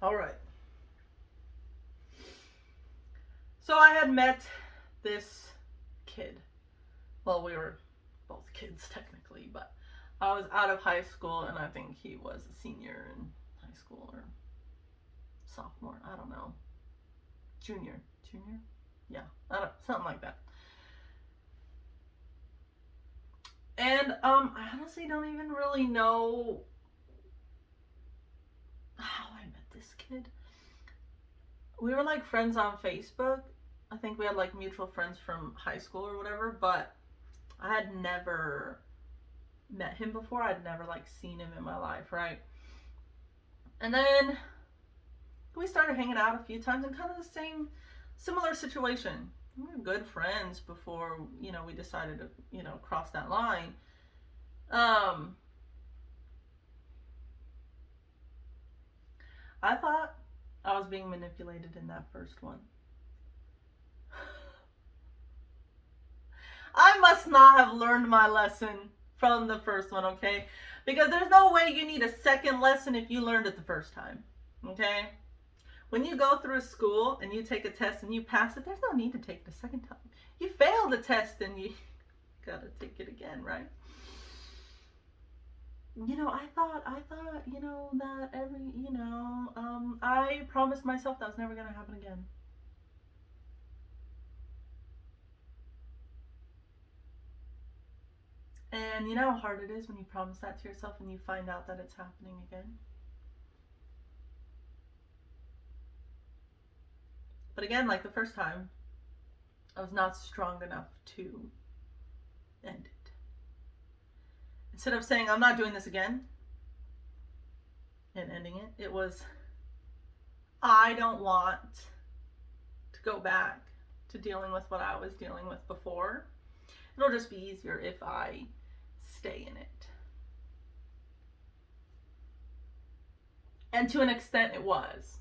All right. So I had met this kid. Well, we were both kids technically, but I was out of high school and I think he was a senior in high school or sophomore. I don't know. Junior. Junior? Yeah. I don't, something like that. And I honestly don't even really know how I met this kid. We were like friends on Facebook. I think we had like mutual friends from high school or whatever, but I had never met him before. I'd never like seen him in my life, right? And then we started hanging out a few times in kind of the same similar situation. We were good friends before, we decided to, cross that line. Um I thought I was being manipulated in that first one. I must not have learned my lesson from the first one, okay? Because there's no way you need a second lesson if you learned it the first time, okay? When you go through school and you take a test and you pass it, there's no need to take it a second time. You fail the test and you gotta take it again, right? I thought, that I promised myself that was never gonna happen again. And you know how hard it is when you promise that to yourself and you find out that it's happening again? But again, like the first time, I was not strong enough to end it. Instead of saying, I'm not doing this again and ending it, it was, I don't want to go back to dealing with what I was dealing with before. It'll just be easier if I stay in it. And to an extent, it was.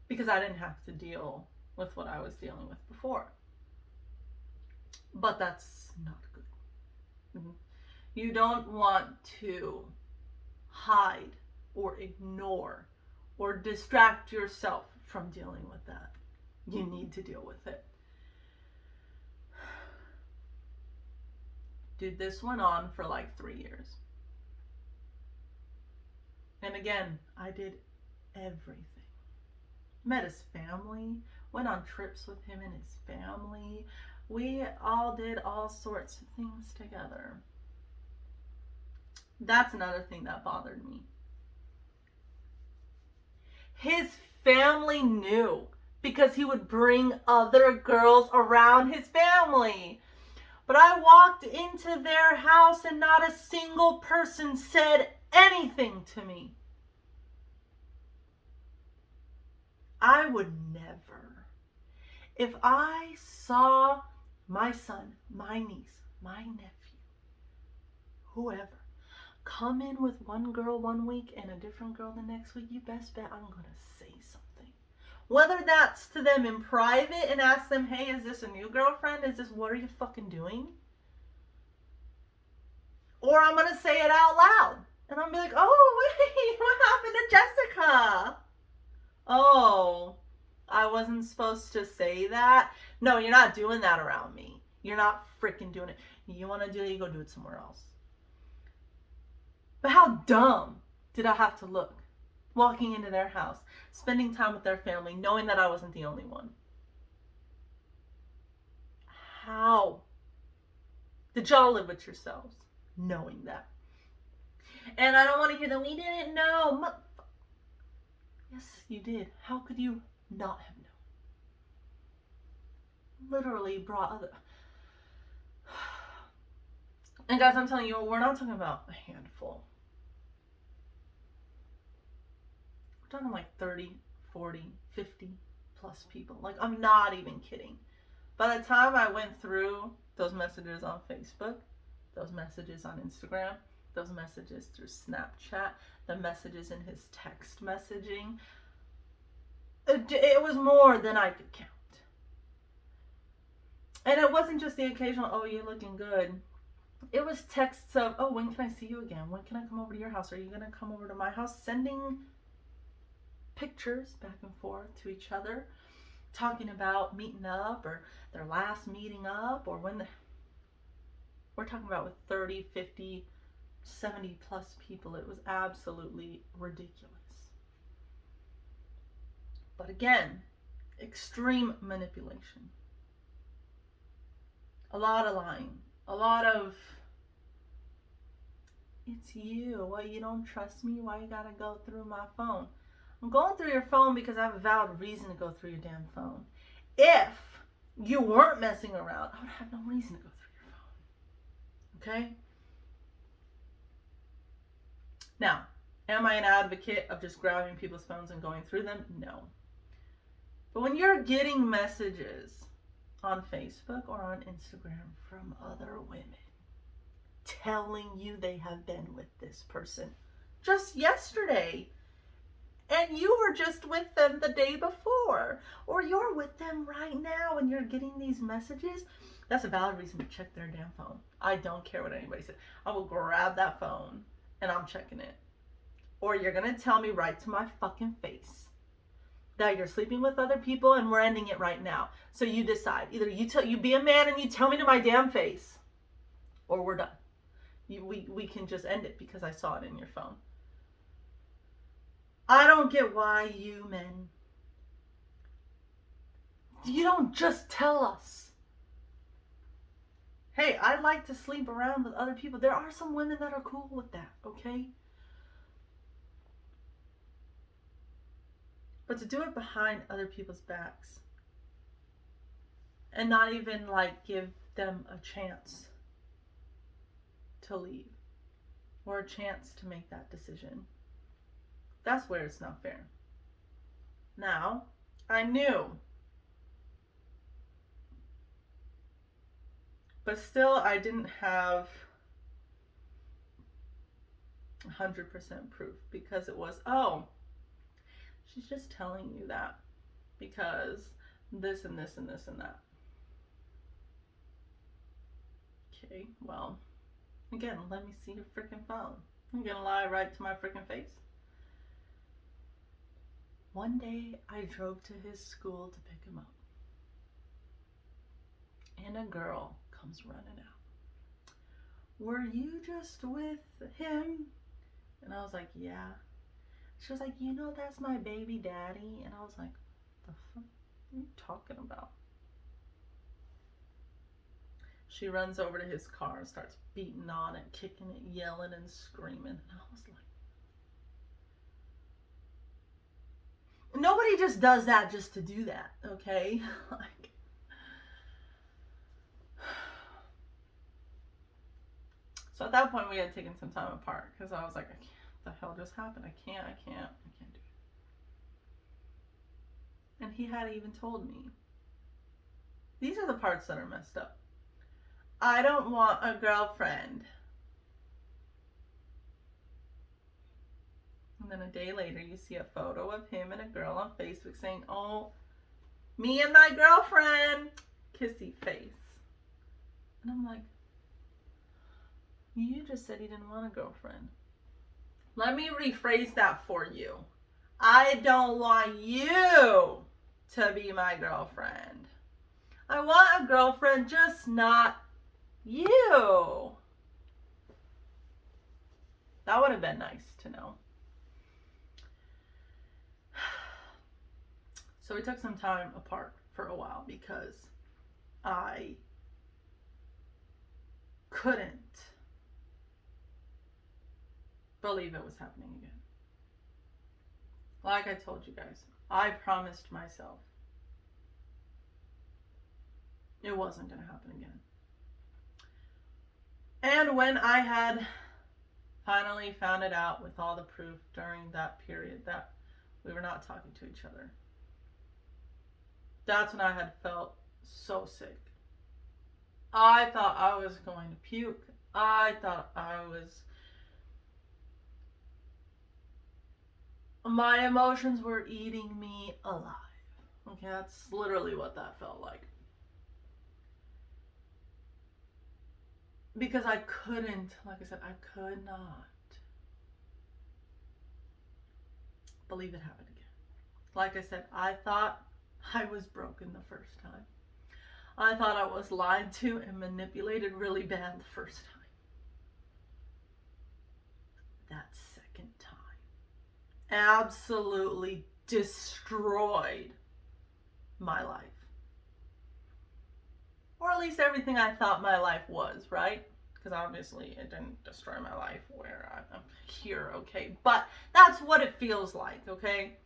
Because I didn't have to deal with what I was dealing with before. But that's not good. Mm-hmm. You don't want to hide or ignore or distract yourself from dealing with that. You need to deal with it. Dude, this went on for like 3 years. And again, I did everything. Met his family, went on trips with him and his family. We all did all sorts of things together. That's another thing that bothered me. His family knew because he would bring other girls around his family. But I walked into their house and not a single person said anything to me. I would never. If I saw my son, my niece, my nephew, whoever, come in with one girl one week and a different girl the next week, you best bet I'm going to say something. Whether that's to them in private and ask them, hey, is this a new girlfriend? What are you fucking doing? Or I'm going to say it out loud. And I'm going to be like, oh, wait, what happened to Jessica? Oh, I wasn't supposed to say that? No, you're not doing that around me. You're not freaking doing it. You want to do it, you go do it somewhere else. But how dumb did I have to look? Walking into their house, spending time with their family, knowing that I wasn't the only one. How did y'all live with yourselves knowing that? And I don't want to hear that we didn't know. Yes, you did. How could you not have known? Literally brought other... And guys, I'm telling you, we're not talking about a handful. We're talking like 30, 40, 50 plus people. Like, I'm not even kidding. By the time I went through those messages on Facebook, those messages on Instagram, those messages through Snapchat, the messages in his text messaging, it was more than I could count. And it wasn't just the occasional, oh, you're looking good. It was texts of, oh, when can I see you again? When can I come over to your house? Are you going to come over to my house? Sending pictures back and forth to each other, talking about meeting up or their last meeting up, or we're talking about with 30, 50, 70 plus people. It was absolutely ridiculous. But again, extreme manipulation. A lot of lying. A lot of, it's you. Well, you don't trust me? Why you gotta go through my phone? I'm going through your phone because I have a valid reason to go through your damn phone. If you weren't messing around, I would have no reason to go through your phone. Okay? Now, am I an advocate of just grabbing people's phones and going through them? No. But when you're getting messages on Facebook or on Instagram from other women telling you they have been with this person just yesterday, and you were just with them the day before, or you're with them right now and you're getting these messages, that's a valid reason to check their damn phone. I don't care what anybody says. I will grab that phone and I'm checking it. Or you're gonna tell me right to my fucking face that you're sleeping with other people and we're ending it right now. So you decide. Either you be a man and you tell me to my damn face, or we're done. We can just end it because I saw it in your phone. I don't get why you men, you don't just tell us, hey, I'd like to sleep around with other people. There are some women that are cool with that, okay? But to do it behind other people's backs and not even like give them a chance to leave or a chance to make that decision, that's where it's not fair. Now, I knew, but still I didn't have 100% proof, because it was, oh, she's just telling you that because this and this and this and that. Okay, well, again, let me see your freaking phone. I'm gonna lie right to my freaking face. One day I drove to his school to pick him up, and a girl comes running out. Were you just with him? And I was like, yeah. She was like, you know, that's my baby daddy. And I was like, the fuck are you talking about? She runs over to his car and starts beating on it, kicking it, yelling and screaming. And I was like, nobody just does that just to do that, okay? Like, so at that point we had taken some time apart because I was like, I can't, what the hell just happened? I can't do it. And he had even told me, these are the parts that are messed up. I don't want a girlfriend. And then a day later, you see a photo of him and a girl on Facebook saying, oh, me and my girlfriend, kissy face. And I'm like, you just said he didn't want a girlfriend. Let me rephrase that for you. I don't want you to be my girlfriend. I want a girlfriend, just not you. That would have been nice to know. So we took some time apart for a while because I couldn't believe it was happening again. Like I told you guys, I promised myself it wasn't going to happen again. And when I had finally found it out with all the proof during that period that we were not talking to each other, that's when I had felt so sick. I thought I was going to puke. I thought my emotions were eating me alive. Okay, that's literally what that felt like. Because I couldn't, like I said, I could not believe it happened again. Like I said, I thought I was broken the first time. I thought I was lied to and manipulated really bad the first time. That second time absolutely destroyed my life. Or at least everything I thought my life was, right? Because obviously it didn't destroy my life where I'm here, okay? But that's what it feels like, okay?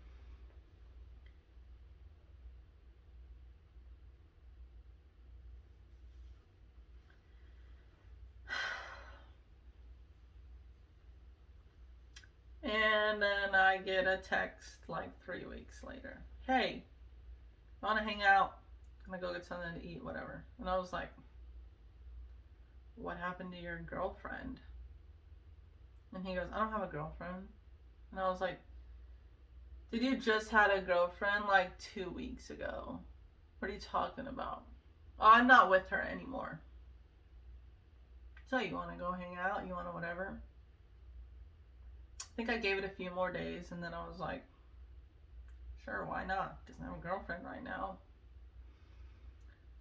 And then I get a text like 3 weeks later. Hey, wanna hang out? I'm gonna go get something to eat, whatever. And I was like, what happened to your girlfriend? And he goes, I don't have a girlfriend. And I was like, did you just had a girlfriend like 2 weeks ago? What are you talking about? Oh, I'm not with her anymore. So you want to go hang out? You want to whatever? I think I gave it a few more days and then I was like, sure, why not? Doesn't have a girlfriend right now.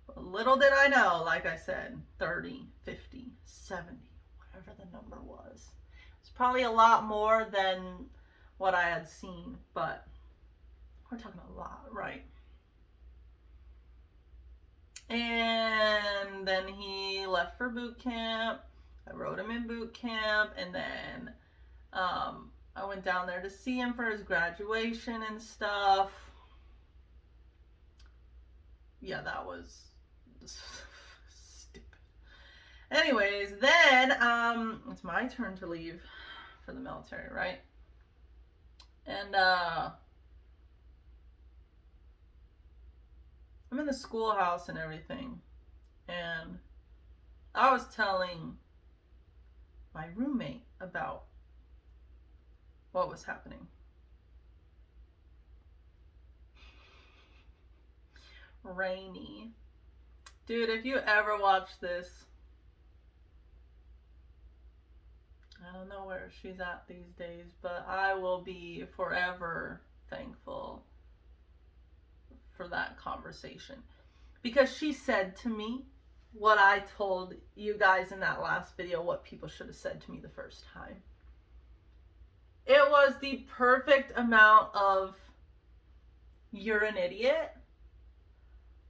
But little did I know, like I said, 30, 50, 70, whatever the number was. It's probably a lot more than what I had seen, but we're talking a lot, right? And then he left for boot camp. I wrote him in boot camp, and then I went down there to see him for his graduation and stuff. Yeah, that was stupid. Anyways, then it's my turn to leave for the military, right? And I'm in the schoolhouse and everything, and I was telling my roommate about what was happening. Rainy. Dude, if you ever watch this, I don't know where she's at these days, but I will be forever thankful for that conversation. Because she said to me what I told you guys in that last video, what people should have said to me the first time. It was the perfect amount of, you're an idiot,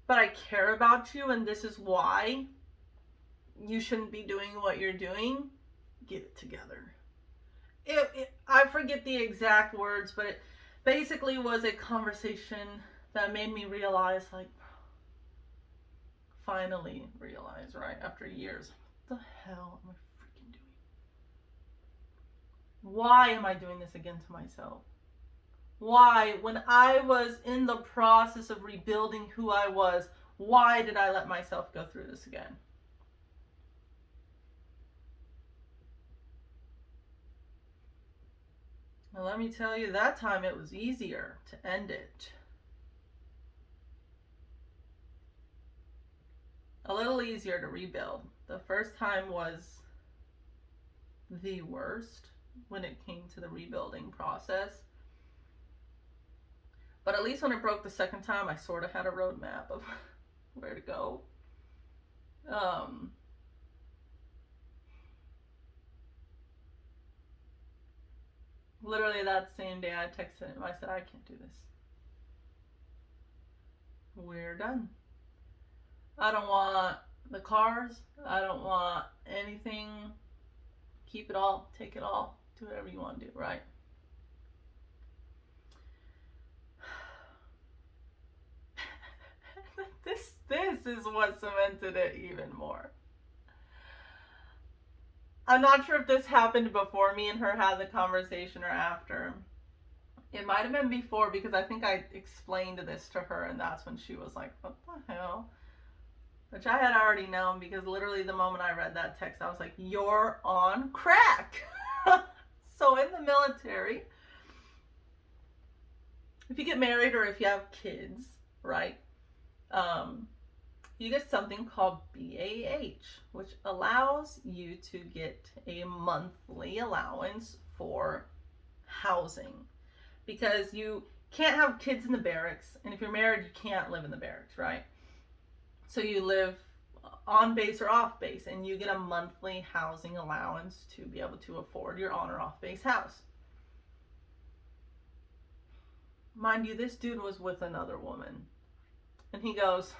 but I care about you and this is why you shouldn't be doing what you're doing. Get it together. I forget the exact words, but it basically was a conversation that made me realize, like, finally realize, right, after years, what the hell am I freaking doing? Why am I doing this again to myself? Why, when I was in the process of rebuilding who I was, why did I let myself go through this again? Well, let me tell you, that time it was easier to end it. A little easier to rebuild. The first time was the worst when it came to the rebuilding process. But at least when it broke the second time, I sort of had a roadmap of where to go. Literally that same day I texted him. I said, I can't do this. We're done. I don't want the cars. I don't want anything. Keep it all. Take it all. Do whatever you want to do, right? This is what cemented it even more. I'm not sure if this happened before me and her had the conversation or after. It might have been before because I think I explained this to her and that's when she was like, what the hell? Which I had already known because literally the moment I read that text, I was like, you're on crack. So in the military, if you get married or if you have kids, right? You get something called BAH, which allows you to get a monthly allowance for housing. Because you can't have kids in the barracks, and if you're married, you can't live in the barracks, right? So you live on base or off base, and you get a monthly housing allowance to be able to afford your on or off base house. Mind you, this dude was with another woman, and he goes,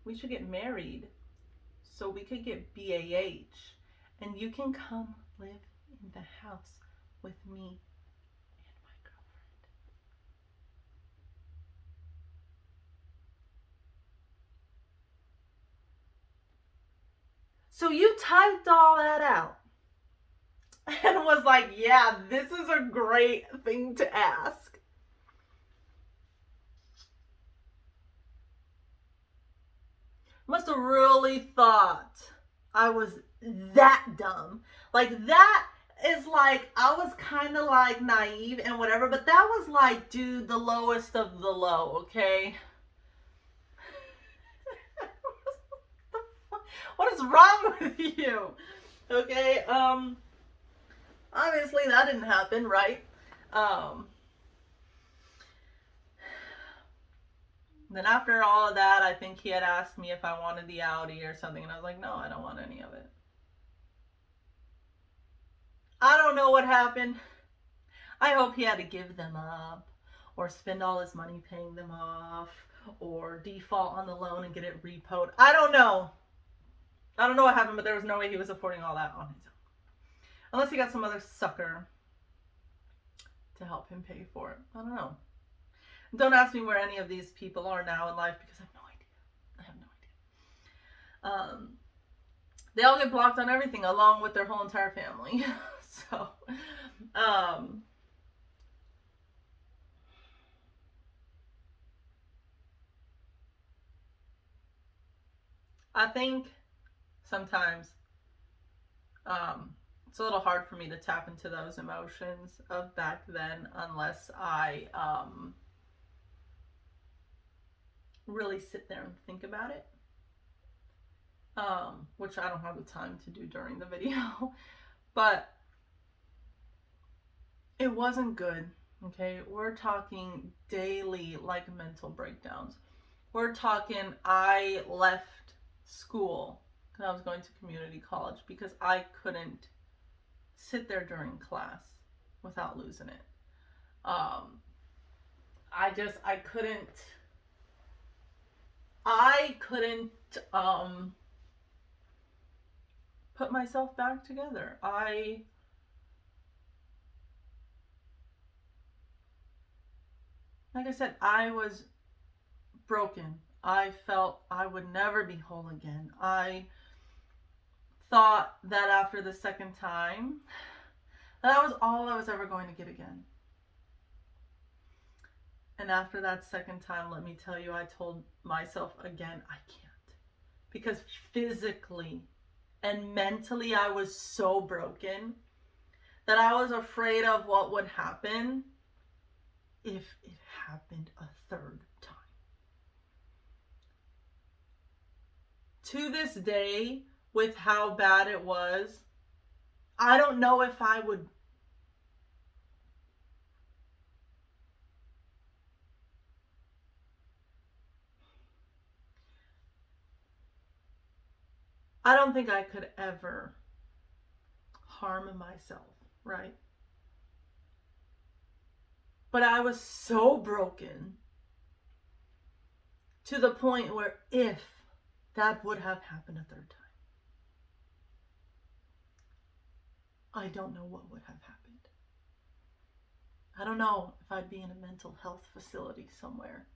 we should get married so we could get BAH, and you can come live in the house with me and my girlfriend. So you typed all that out and was like, yeah, this is a great thing to ask. Must have really thought I was that dumb. Like, that is like, I was kind of like naive and whatever, but that was like, dude, the lowest of the low, okay? What is wrong with you? Okay, obviously that didn't happen, right? Then after all of that, I think he had asked me if I wanted the Audi or something, and I was like, no, I don't want any of it. I don't know what happened. I hope he had to give them up, or spend all his money paying them off, or default on the loan and get it repoed. I don't know. I don't know what happened, but there was no way he was affording all that on his own. Unless he got some other sucker to help him pay for it. I don't know. Don't ask me where any of these people are now in life, because I have no idea. I have no idea. They all get blocked on everything, along with their whole entire family. So, I think sometimes it's a little hard for me to tap into those emotions of back then unless I really sit there and think about it, which I don't have the time to do during the video. But it wasn't good, okay? We're talking daily, like, mental breakdowns. We're talking, I left school because I was going to community college because I couldn't sit there during class without losing it. I couldn't put myself back together. Like I said, I was broken. I felt I would never be whole again. I thought that after the second time, that was all I was ever going to get again. And after that second time, let me tell you, I told myself again, I can't. Because physically and mentally, I was so broken that I was afraid of what would happen if it happened a third time. To this day, with how bad it was, I don't know if I would I don't think I could ever harm myself, right? But I was so broken to the point where if that would have happened a third time, I don't know what would have happened. I don't know if I'd be in a mental health facility somewhere.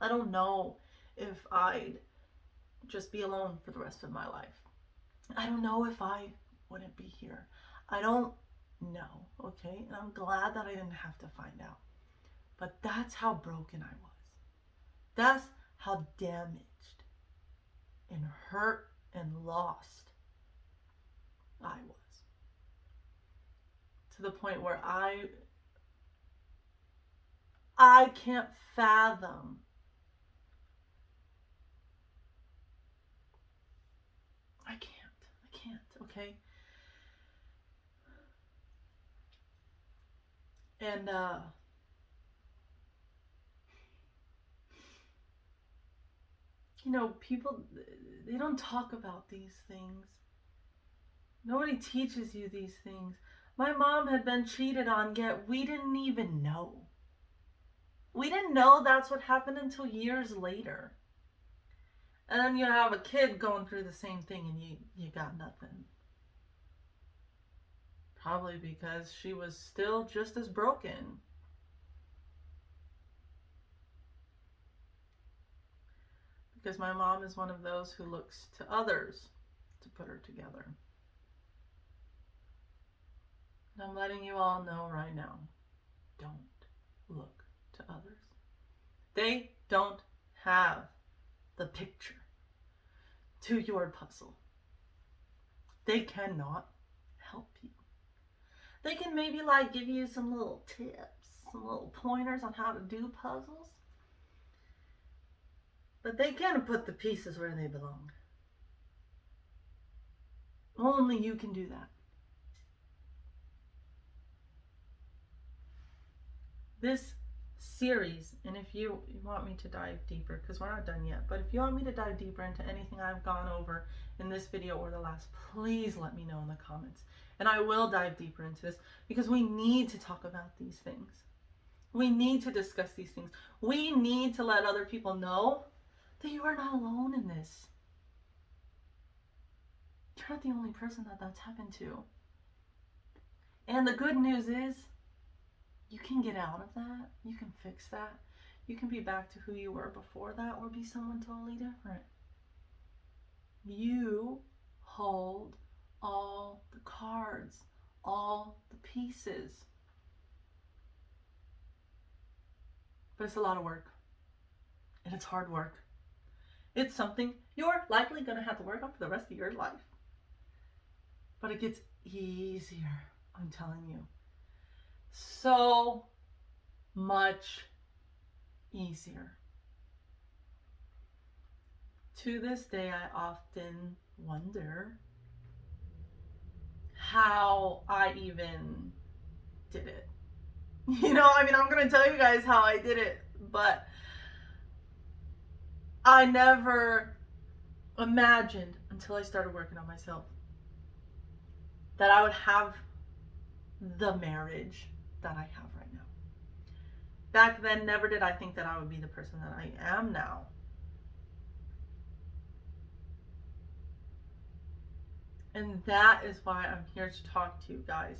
I don't know if I'd just be alone for the rest of my life. I don't know if I wouldn't be here. I don't know, okay? And I'm glad that I didn't have to find out. But that's how broken I was. That's how damaged and hurt and lost I was. To the point where I can't fathom I can't, okay? And people, they don't talk about these things. Nobody teaches you these things. My mom had been cheated on, yet we didn't even know. We didn't know that's what happened until years later. And then you have a kid going through the same thing and you got nothing. Probably because she was still just as broken. Because my mom is one of those who looks to others to put her together. And I'm letting you all know right now, don't look to others. They don't have the picture to your puzzle. They cannot help you. They can maybe give you some little tips, some little pointers on how to do puzzles. But they can't put the pieces where they belong. Only you can do that. This series, and if you want me to dive deeper, because we're not done yet, but if you want me to dive deeper into anything I've gone over in this video or the last, please let me know in the comments. And I will dive deeper into this because we need to talk about these things. We need to discuss these things. We need to let other people know that you are not alone in this. You're not the only person that's happened to. And the good news is, you can get out of that. You can fix that. You can be back to who you were before that or be someone totally different. You hold all the cards, all the pieces. But it's a lot of work. And it's hard work. It's something you're likely going to have to work on for the rest of your life. But it gets easier, I'm telling you. So much easier. To this day, I often wonder how I even did it. I'm going to tell you guys how I did it, but I never imagined until I started working on myself that I would have the marriage that I have right now. Back then, never did I think that I would be the person that I am now. And that is why I'm here to talk to you guys.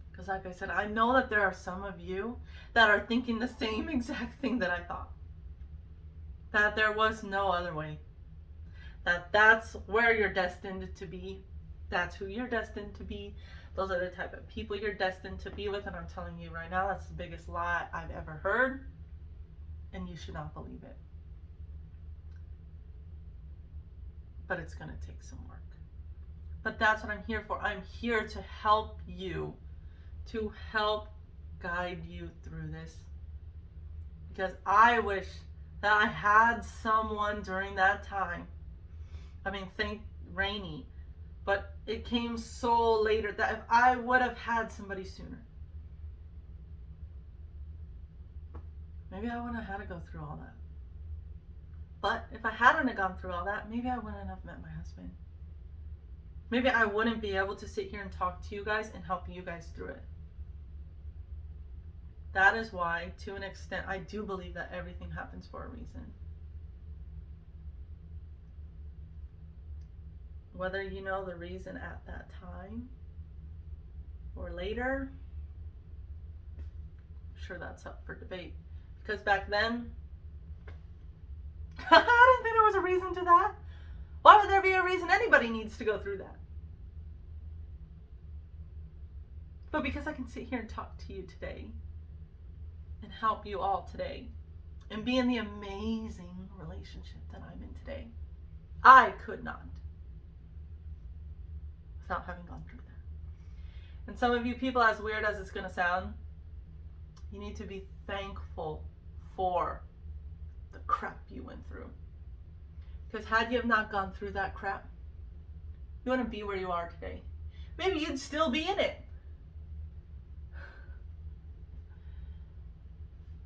Because like I said, I know that there are some of you that are thinking the same exact thing that I thought. That there was no other way. That's where you're destined to be. That's who you're destined to be. Those are the type of people you're destined to be with. And I'm telling you right now, that's the biggest lie I've ever heard. And you should not believe it. But it's going to take some work. But that's what I'm here for. I'm here to help you. To help guide you through this. Because I wish that I had someone during that time. Thank Rainy. But it came so later that if I would have had somebody sooner, maybe I wouldn't have had to go through all that. But if I hadn't gone through all that, maybe I wouldn't have met my husband. Maybe I wouldn't be able to sit here and talk to you guys and help you guys through it. That is why, to an extent, I do believe that everything happens for a reason. Whether you know the reason at that time or later, I'm sure that's up for debate. Because back then, I didn't think there was a reason to that. Why would there be a reason anybody needs to go through that? But because I can sit here and talk to you today and help you all today and be in the amazing relationship that I'm in today, I could not without having gone through that. And some of you people, as weird as it's going to sound, you need to be thankful for the crap you went through. Because had you have not gone through that crap, you wouldn't be where you are today. Maybe you'd still be in it.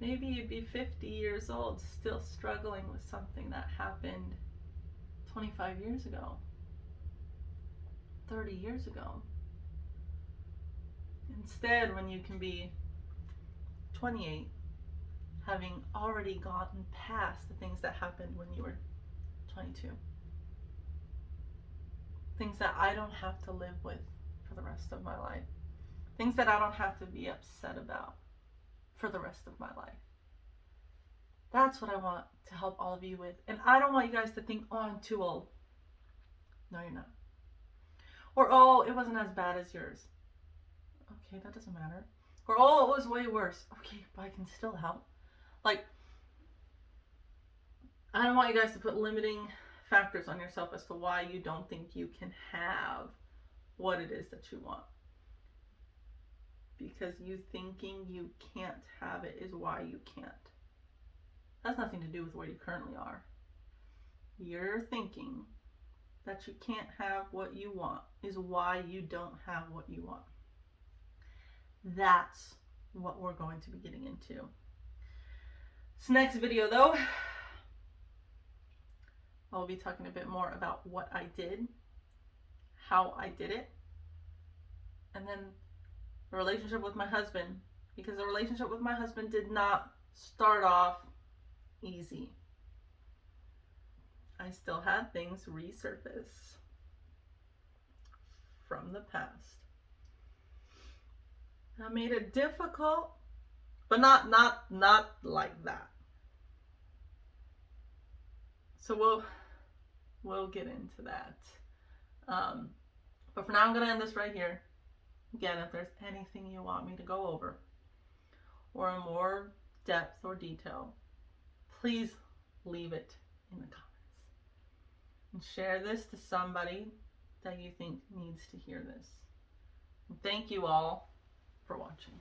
Maybe you'd be 50 years old still struggling with something that happened 25 years ago, 30 years ago. Instead, when you can be 28, having already gotten past the things that happened when you were 22. Things that I don't have to live with for the rest of my life. Things that I don't have to be upset about for the rest of my life. That's what I want to help all of you with. And I don't want you guys to think, oh, I'm too old. No, you're not. Or, oh, it wasn't as bad as yours. Okay, that doesn't matter. Or, oh, it was way worse. Okay, but I can still help. Like, I don't want you guys to put limiting factors on yourself as to why you don't think you can have what it is that you want. Because you thinking you can't have it is why you can't. That's nothing to do with where you currently are. You're thinking that you can't have what you want is why you don't have what you want. That's what we're going to be getting into. This next video, though, I'll be talking a bit more about what I did, how I did it, and then the relationship with my husband, because the relationship with my husband did not start off easy. I still had things resurface from the past. I made it difficult, but not like that. So we'll get into that. But for now, I'm gonna end this right here. Again, if there's anything you want me to go over, or in more depth or detail, please leave it in the comments. And share this to somebody that you think needs to hear this. And thank you all for watching.